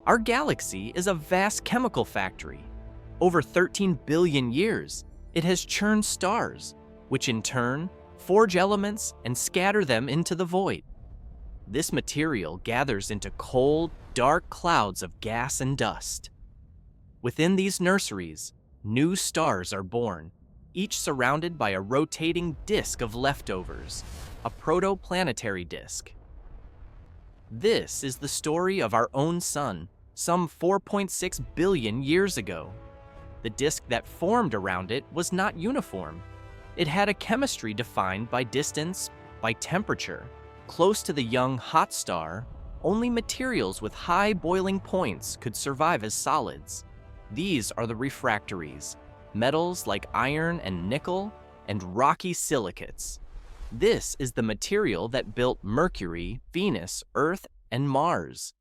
Our galaxy is a vast chemical factory. Over 13 billion years, it has churned stars, which in turn forge elements and scatter them into the void. This material gathers into cold, dark clouds of gas and dust. Within these nurseries, new stars are born, each surrounded by a rotating disk of leftovers, a protoplanetary disk. This is the story of our own sun, some 4.6 billion years ago. The disk that formed around it was not uniform. It had a chemistry defined by distance, by temperature. Close to the young hot star, only materials with high boiling points could survive as solids. These are the refractories, metals like iron and nickel, and rocky silicates. This is the material that built Mercury, Venus, Earth, and Mars.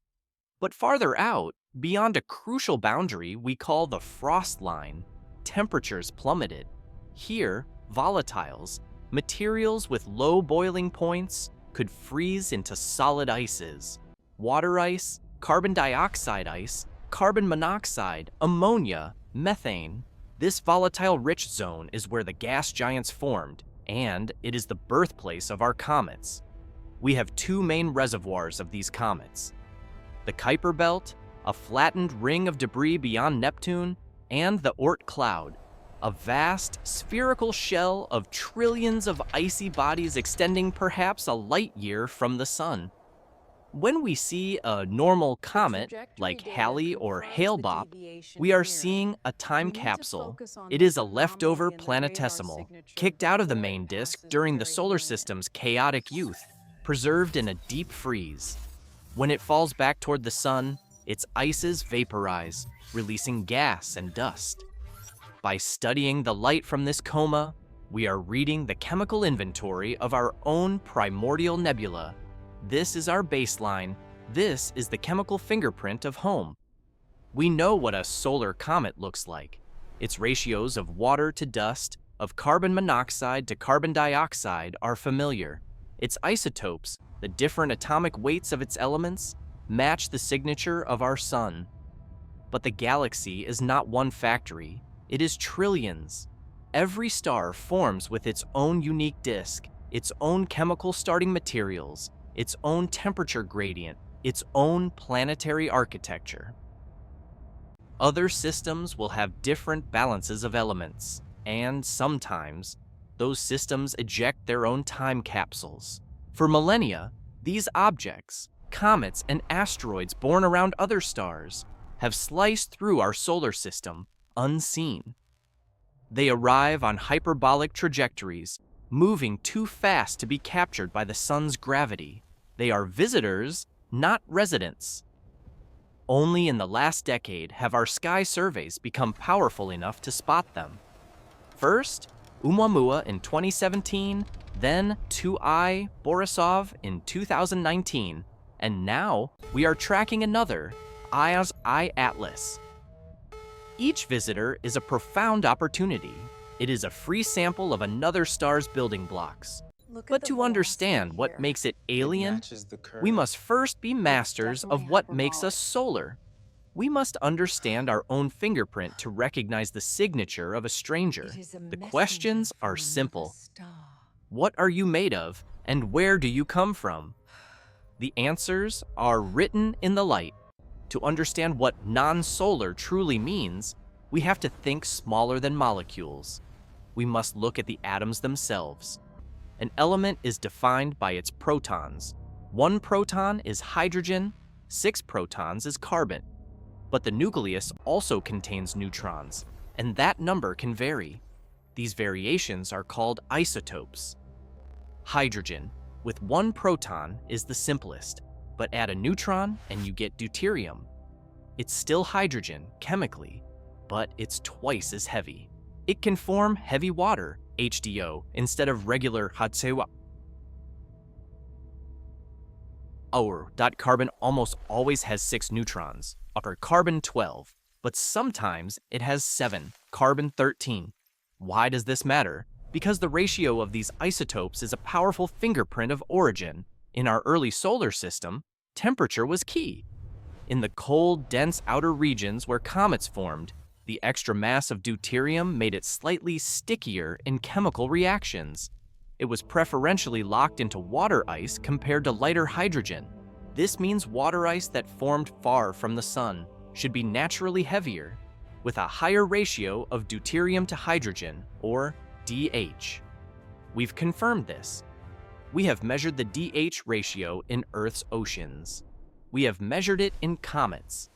But farther out, beyond a crucial boundary we call the frost line, temperatures plummeted. Here, volatiles, materials with low boiling points, could freeze into solid ices. Water ice, carbon dioxide ice, carbon monoxide, ammonia, methane. This volatile-rich zone is where the gas giants formed, and it is the birthplace of our comets. We have two main reservoirs of these comets: the Kuiper Belt, a flattened ring of debris beyond Neptune, and the Oort cloud, a vast spherical shell of trillions of icy bodies extending perhaps a light year from the sun. When we see a normal comet, like Halley or Hale-Bopp, we are seeing a time capsule. It is a leftover planetesimal, kicked out of the main disk during the solar system's chaotic youth, preserved in a deep freeze. When it falls back toward the sun, its ices vaporize, releasing gas and dust. By studying the light from this coma, we are reading the chemical inventory of our own primordial nebula. This is our baseline. This is the chemical fingerprint of home. We know what a solar comet looks like. Its ratios of water to dust, of carbon monoxide to carbon dioxide, are familiar. Its isotopes, the different atomic weights of its elements, match the signature of our sun. But the galaxy is not one factory. It is trillions. Every star forms with its own unique disk, its own chemical starting materials, its own temperature gradient, its own planetary architecture. Other systems will have different balances of elements, and sometimes those systems eject their own time capsules. For millennia, these objects, comets and asteroids born around other stars, have sliced through our solar system unseen. They arrive on hyperbolic trajectories, moving too fast to be captured by the sun's gravity. They are visitors, not residents. Only in the last decade have our sky surveys become powerful enough to spot them. First, Oumuamua in 2017, then 2I Borisov in 2019, and now we are tracking another, I's I Atlas. Each visitor is a profound opportunity. It is a free sample of another star's building blocks. But to understand what makes it alien, we must first be masters of what makes us solar. We must understand our own fingerprint to recognize the signature of a stranger. The questions are simple. What are you made of, and where do you come from? The answers are written in the light. To understand what non-solar truly means, we have to think smaller than molecules. We must look at the atoms themselves. An element is defined by its protons. 1 proton is hydrogen, 6 protons is carbon. But the nucleus also contains neutrons, and that number can vary. These variations are called isotopes. Hydrogen, with 1 proton, is the simplest, but add a neutron and you get deuterium. It's still hydrogen, chemically, but it's twice as heavy. It can form heavy water, HDO, instead of regular Hatsewa. Our carbon almost always has 6 neutrons, or carbon 12, but sometimes it has 7, carbon 13. Why does this matter? Because the ratio of these isotopes is a powerful fingerprint of origin. In our early solar system, temperature was key. In the cold, dense outer regions where comets formed, the extra mass of deuterium made it slightly stickier in chemical reactions. It was preferentially locked into water ice compared to lighter hydrogen. This means water ice that formed far from the sun should be naturally heavier, with a higher ratio of deuterium to hydrogen, or DH. We've confirmed this. We have measured the DH ratio in Earth's oceans. We have measured it in comets.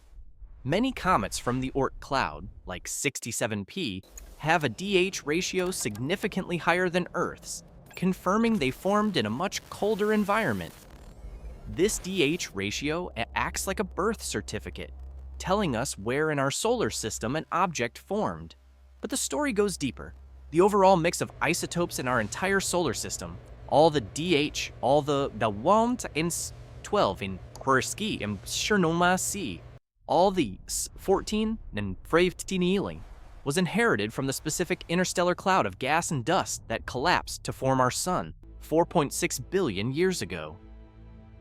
Many comets from the Oort cloud, like 67P, have a DH ratio significantly higher than Earth's, confirming they formed in a much colder environment. This DH ratio acts like a birth certificate, telling us where in our solar system an object formed. But the story goes deeper. The overall mix of isotopes in our entire solar system, all the DH, all the warmth and 12 in Kurski and Chernoma C, all the 14 and 15 was inherited from the specific interstellar cloud of gas and dust that collapsed to form our sun 4.6 billion years ago.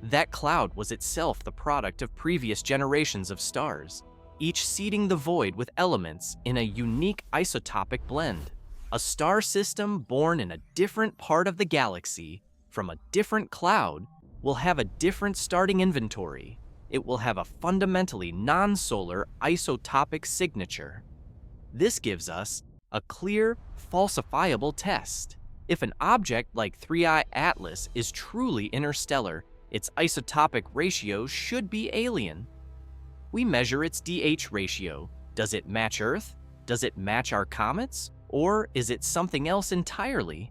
That cloud was itself the product of previous generations of stars, each seeding the void with elements in a unique isotopic blend. A star system born in a different part of the galaxy, from a different cloud, will have a different starting inventory. It will have a fundamentally non-solar isotopic signature. This gives us a clear, falsifiable test. If an object like 3I Atlas is truly interstellar, its isotopic ratio should be alien. We measure its DH ratio. Does it match Earth? Does it match our comets? Or is it something else entirely?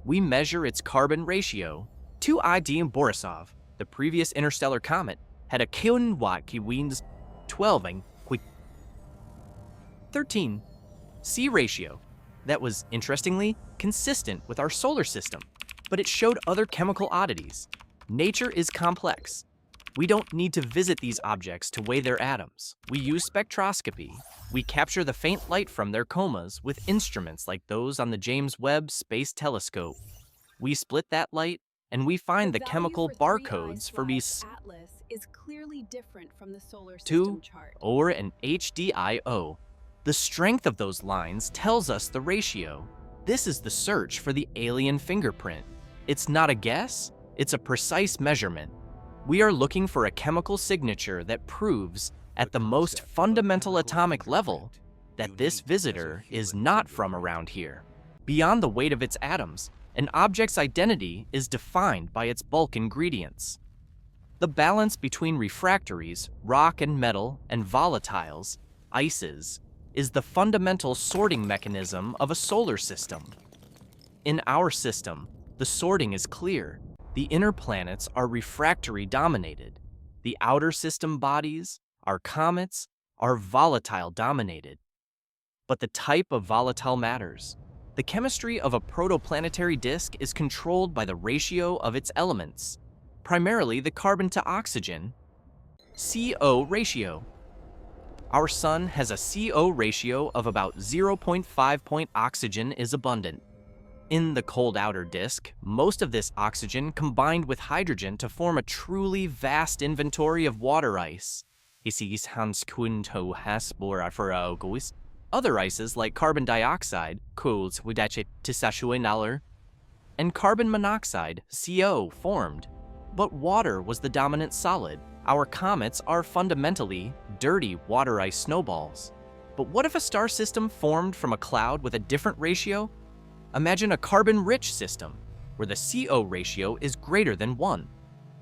We measure its carbon ratio. 2ID and Borisov, the previous interstellar comet, had a Kiwin's 12 and 13 C ratio that was, interestingly, consistent with our solar system, but it showed other chemical oddities. Nature is complex. We don't need to visit these objects to weigh their atoms. We use spectroscopy. We capture the faint light from their comas with instruments like those on the James Webb Space Telescope. We split that light, and we find the chemical barcodes for these Atlas is clearly different from the solar 2 system chart. or an HDIO. The strength of those lines tells us the ratio. This is the search for the alien fingerprint. It's not a guess, it's a precise measurement. We are looking for a chemical signature that proves, at the most fundamental atomic level, that this visitor is not from around here. Beyond the weight of its atoms, an object's identity is defined by its bulk ingredients. The balance between refractories, rock and metal, and volatiles, ices, is the fundamental sorting mechanism of a solar system. In our system, the sorting is clear. The inner planets are refractory dominated. The outer system bodies, our comets, are volatile dominated. But the type of volatile matters. The chemistry of a protoplanetary disk is controlled by the ratio of its elements, primarily the carbon to oxygen, CO ratio. Our sun has a CO ratio of about 0.5 point oxygen is abundant. In the cold outer disk, most of this oxygen combined with hydrogen to form a truly vast inventory of water ice. Other ices like carbon dioxide, and carbon monoxide, CO, formed. But water was the dominant solid. Our comets are fundamentally dirty water ice snowballs. But what if a star system formed from a cloud with a different ratio? Imagine a carbon-rich system, where the CO ratio is greater than 1.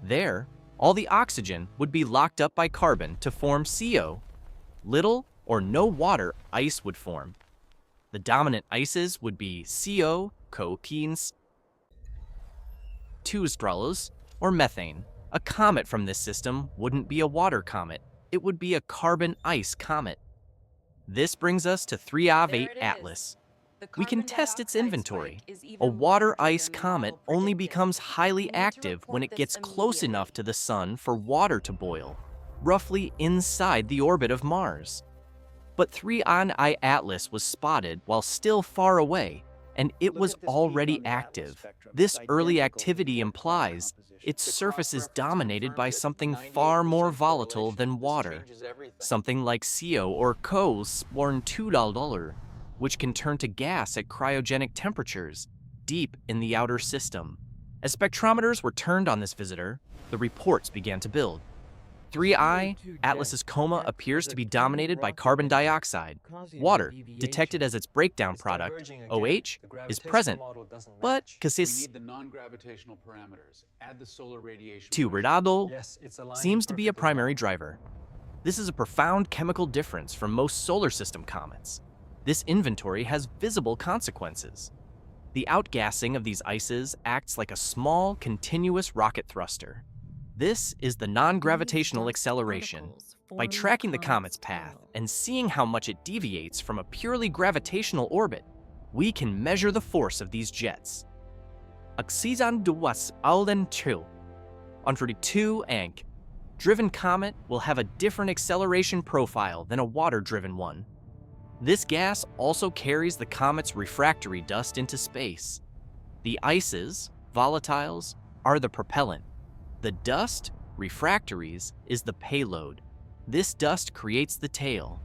There, all the oxygen would be locked up by carbon to form CO. Little or no water ice would form. The dominant ices would be CO, cokenes, 2 stralos, or methane. A comet from this system wouldn't be a water comet. It would be a carbon ice comet. This brings us to 3A Atlas. We can test its inventory. A water ice comet only becomes highly active when it gets close enough to the sun for water to boil, roughly inside the orbit of Mars. But 3I Atlas was spotted while still far away. and it was already active. This early activity implies its surface is dominated by something far more volatile than water, something like CO or CO sporn 2, which can turn to gas at cryogenic temperatures deep in the outer system. As spectrometers were turned on this visitor, the reports began to build. 3I, Atlas's coma appears to be dominated by carbon dioxide. Water, detected as its breakdown product, OH, is present, but casis the non-gravitational parameters. Add the solar radiation. Tirado seems to be a primary driver. This is a profound chemical difference from most solar system comets. This inventory has visible consequences. The outgassing of these ices acts like a small, continuous rocket thruster. This is the non-gravitational acceleration. By tracking the comet's path and seeing how much it deviates from a purely gravitational orbit, we can measure the force of these jets. Oxygen duas alden 2. On 42 Ank, driven comet will have a different acceleration profile than a water-driven one. This gas also carries the comet's refractory dust into space. The ices, volatiles, are the propellant. The dust, refractories, is the payload. This dust creates the tail.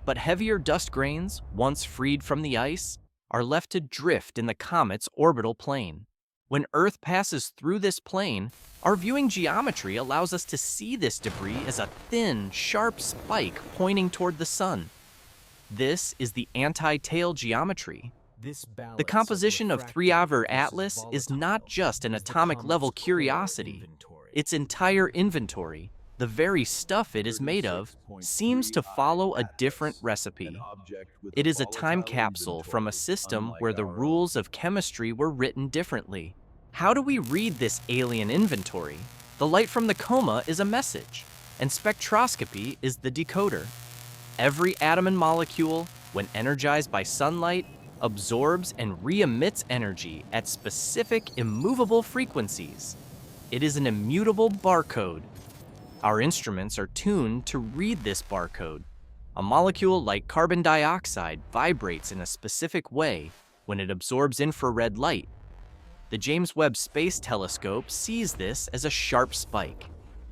But heavier dust grains, once freed from the ice, are left to drift in the comet's orbital plane. When Earth passes through this plane, our viewing geometry allows us to see this debris as a thin, sharp spike pointing toward the sun. This is the anti-tail geometry. The composition of 3I Atlas is not just an atomic-level curiosity. Its entire inventory, the very stuff it is made of, seems to follow a different recipe. It is a time capsule from a system where the rules of chemistry were written differently. How do we read this alien inventory? The light from the coma is a message, and spectroscopy is the decoder. Every atom and molecule, when energized by sunlight, absorbs and re-emits energy at specific immovable frequencies. It is an immutable barcode. Our instruments are tuned to read this barcode. A molecule like carbon dioxide vibrates in a specific way when it absorbs infrared light. The James Webb Space Telescope sees this as a sharp spike.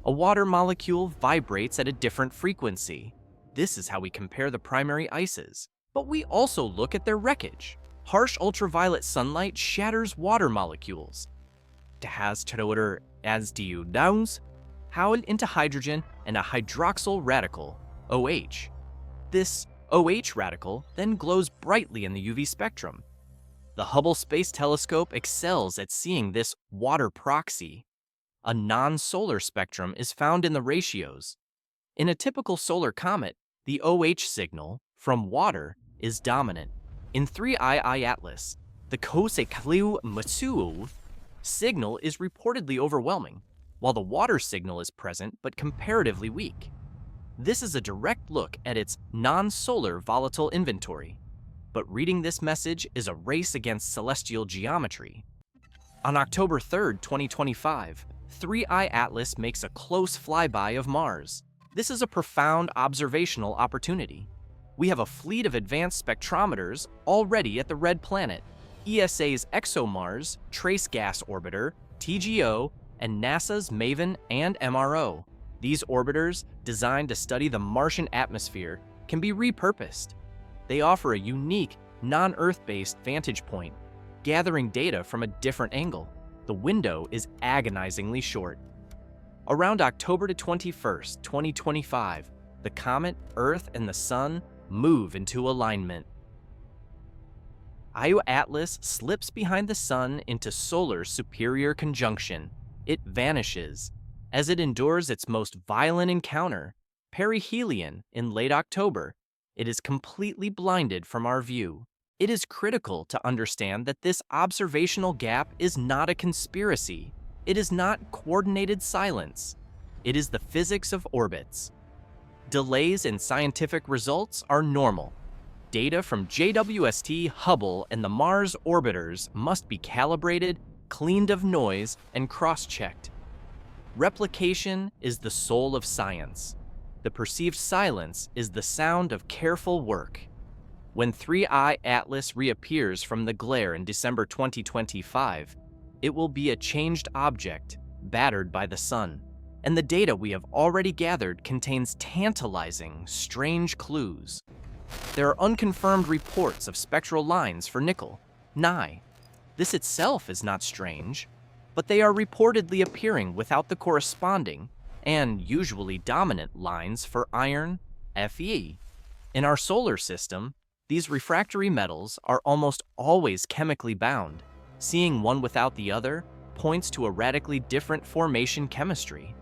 A water molecule vibrates at a different frequency. This is how we compare the primary ices. But we also look at their wreckage. Harsh ultraviolet sunlight shatters water molecules. It has terror as du downs, howled into hydrogen and a hydroxyl radical, OH. This OH radical then glows brightly in the UV spectrum. The Hubble Space Telescope excels at seeing this water proxy. A non-solar spectrum is found in the ratios. In a typical solar comet, the OH signal from water is dominant. In 3I Atlas, the Kosekliu Matsuo signal is reportedly overwhelming, while the water signal is present but comparatively weak. This is a direct look at its non-solar volatile inventory. But reading this message is a race against celestial geometry. On October 3, 2025, 3I Atlas makes a close flyby of Mars. This is a profound observational opportunity. We have a fleet of advanced spectrometers already at the Red Planet, ESA's ExoMars, Trace Gas Orbiter, TGO, and NASA's MAVEN and MRO. These orbiters, designed to study the Martian atmosphere, can be repurposed. They offer a unique, non-Earth-based vantage point, gathering data from a different angle. The window is agonizingly short. Around October 21, 2025, the comet, Earth, and the Sun move into alignment. Io Atlas slips behind the Sun into solar superior conjunction. It vanishes. As it endures its most violent encounter, perihelion, in late October, it is completely blinded from our view. It is critical to understand that this observational gap is not a conspiracy. It is not coordinated silence. It is the physics of orbits. Delays in scientific results are normal. Data from JWST, Hubble, and the Mars orbiters must be calibrated, cleaned of noise, and cross-checked. Replication is the soul of science. The perceived silence is the sound of careful work. When 3I Atlas reappears from the glare in December 2025, it will be a changed object, battered by the sun. And the data we have already gathered contains tantalizing, strange clues. There are unconfirmed reports of spectral lines for nickel, Ni. This itself is not strange, but they are reportedly appearing without the corresponding, and usually dominant, lines for iron, Fe. In our solar system, these refractory metals are almost always chemically bound. Seeing one without the other points to a radically different formation chemistry.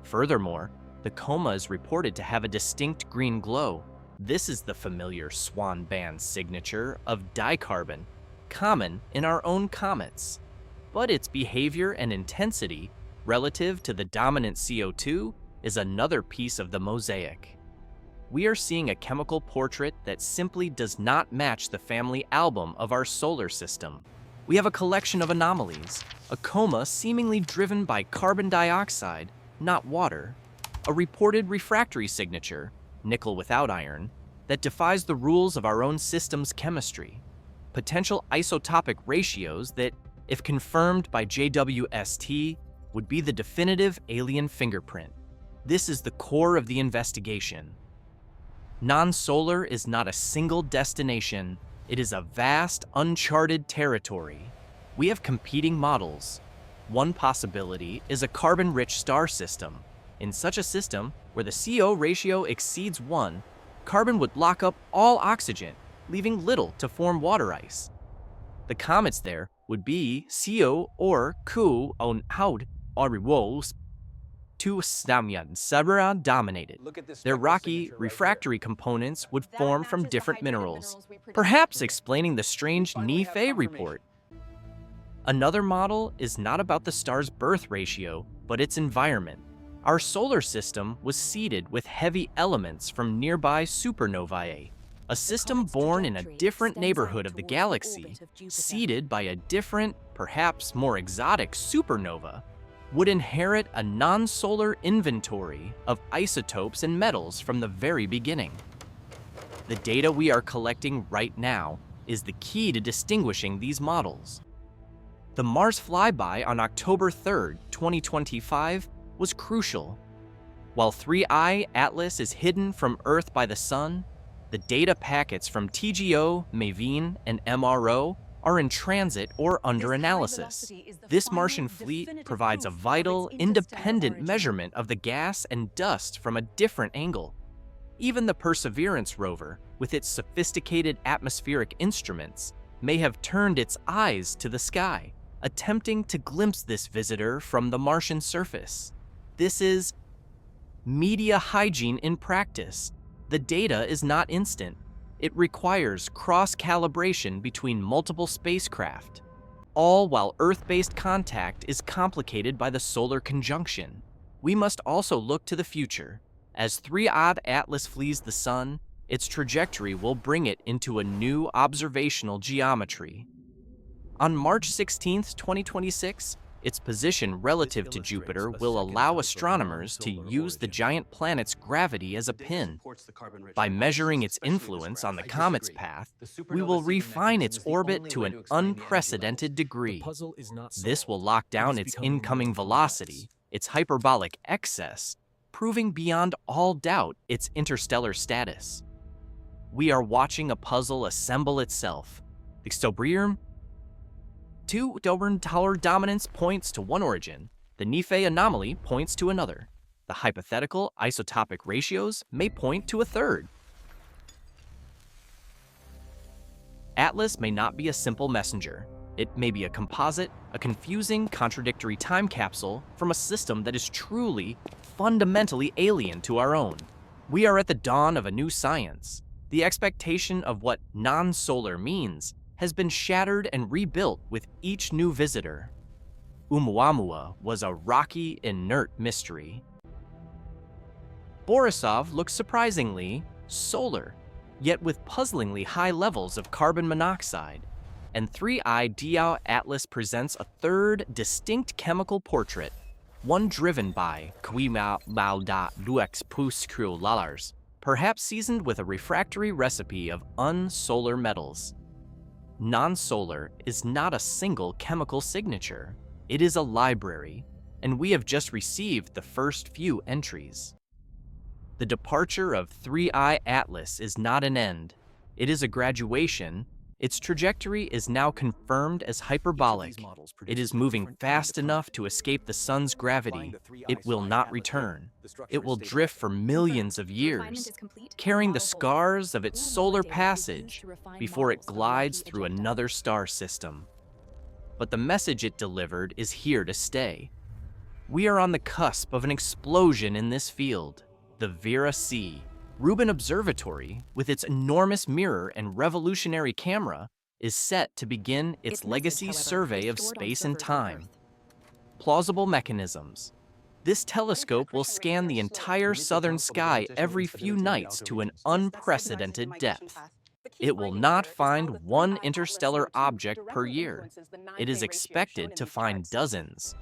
Furthermore, the coma is reported to have a distinct green glow. This is the familiar swan band signature of dicarbon, common in our own comets. But its behavior and intensity relative to the dominant CO2 is another piece of the mosaic. We are seeing a chemical portrait that simply does not match the family album of our solar system. We have a collection of anomalies, a coma seemingly driven by carbon dioxide, not water, a reported refractory signature, nickel without iron, that defies the rules of our own system's chemistry, potential isotopic ratios that, if confirmed by JWST, would be the definitive alien fingerprint. This is the core of the investigation. Non-solar is not a single destination. It is a vast, uncharted territory. We have competing models. One possibility is a carbon-rich star system. In such a system, where the CO ratio exceeds 1, carbon would lock up all oxygen, leaving little to form water ice. The comets there would be CO or Ku on Haud Orivos to Stamyan Sabra dominated. Their rocky, refractory components would form from different minerals, perhaps explaining the strange Nephi report. Another model is not about the star's birth ratio, but its environment. Our solar system was seeded with heavy elements from nearby supernovae, a system born in a different neighborhood of the galaxy, seeded by a different, perhaps more exotic supernova, would inherit a non-solar inventory of isotopes and metals from the very beginning. The data we are collecting right now is the key to distinguishing these models. The Mars flyby on October 3, 2025 was crucial. While 3I Atlas is hidden from Earth by the sun, the data packets from TGO, MAVEN, and MRO are in transit or under analysis. This Martian fleet provides a vital, independent measurement of the gas and dust from a different angle. Even the Perseverance rover, with its sophisticated atmospheric instruments, may have turned its eyes to the sky, attempting to glimpse this visitor from the Martian surface. This is media hygiene in practice. The data is not instant. It requires cross-calibration between multiple spacecraft, all while Earth-based contact is complicated by the solar conjunction. We must also look to the future. As 3I Atlas flees the sun, its trajectory will bring it into a new observational geometry. On March 16, 2026, its position relative to Jupiter will allow astronomers to use the giant planet's gravity as a pin. By measuring its influence on the comet's path, we will refine its orbit to an unprecedented degree. This will lock down its incoming velocity, its hyperbolic excess, proving beyond all doubt its interstellar status. We are watching a puzzle assemble itself. The Sobrium Two tower dominance points to one origin. The Nephi anomaly points to another. The hypothetical isotopic ratios may point to a third. Atlas may not be a simple messenger. It may be a composite, a confusing, contradictory time capsule from a system that is truly, fundamentally alien to our own. We are at the dawn of a new science. The expectation of what non-solar means has been shattered and rebuilt with each new visitor. Oumuamua was a rocky, inert mystery. Borisov looks surprisingly solar, yet with puzzlingly high levels of carbon monoxide. And 3I Atlas presents a third, distinct chemical portrait, one driven by Lalars, perhaps seasoned with a refractory recipe of unsolar metals. Non-solar is not a single chemical signature. It is a library, and we have just received the first few entries. The departure of 3I Atlas is not an end. It is a graduation. Its trajectory is now confirmed as hyperbolic. It is moving fast enough to escape the sun's gravity. It will not return. It will drift for millions of years, carrying the scars of its solar passage before it glides through another star system. But the message it delivered is here to stay. We are on the cusp of an explosion in this field. The Vera C. Rubin Observatory, with its enormous mirror and revolutionary camera, is set to begin its legacy survey of space and time. Plausible mechanisms. This telescope will scan the entire southern sky every few nights to an unprecedented depth. It will not find one interstellar object per year. It is expected to find dozens.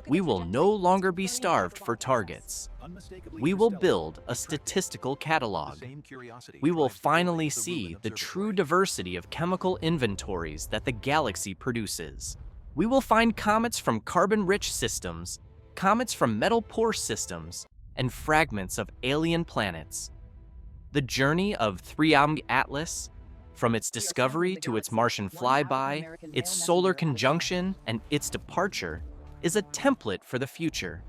We will no longer be starved for targets. We will build a statistical catalog. We will finally see the true diversity of chemical inventories that the galaxy produces. We will find comets from carbon-rich systems, comets from metal-poor systems, and fragments of alien planets. The journey of 3I Atlas, from its discovery to its Martian flyby, its solar conjunction, and its departure, is a template for the future.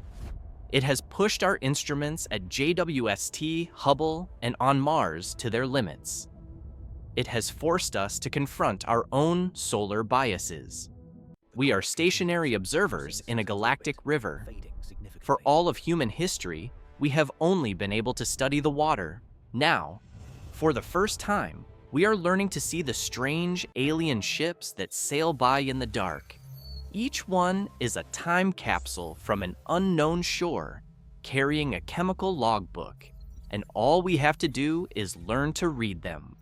It has pushed our instruments at JWST, Hubble, and on Mars to their limits. It has forced us to confront our own solar biases. We are stationary observers in a galactic river. For all of human history, we have only been able to study the water. Now, for the first time, we are learning to see the strange alien ships that sail by in the dark. Each one is a time capsule from an unknown shore, carrying a chemical logbook, and all we have to do is learn to read them.